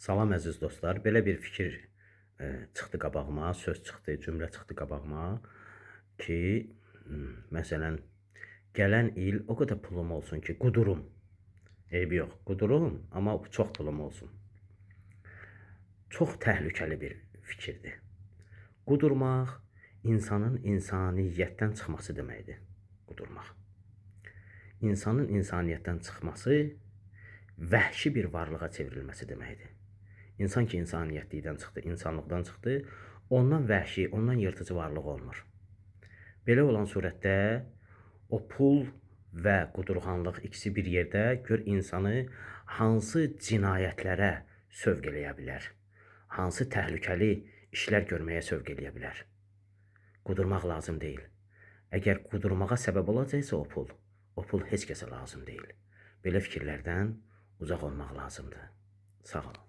Salam əziz dostlar. Belə bir fikir çıxdı qabağıma, söz çıxdı, cümlə çıxdı qabağıma ki, məsələn, gələn il o qədər pulum olsun ki, qudurum. Eybi yox, qudurum, amma çox pulum olsun. Çox təhlükəli bir fikirdir. Qudurmaq insanın insaniyyətdən çıxması deməkdir. Qudurmaq. İnsanın insaniyyətdən çıxması vəhşi bir varlığa çevrilməsi deməkdir. İnsan ki, insaniyyətlikdən çıxdı, insanlıqdan çıxdı, ondan vəhşi, ondan yırtıcı varlıq olmur. Belə olan surətdə o pul və qudurğanlıq ikisi bir yerdə gör insanı hansı cinayətlərə sövq eləyə bilər, hansı təhlükəli işlər görməyə sövq eləyə bilər. Qudurmaq lazım deyil. Əgər qudurmağa səbəb olacaqsa o pul heç kəsə lazım deyil. Belə fikirlərdən uzaq olmaq lazımdır. Sağ olun.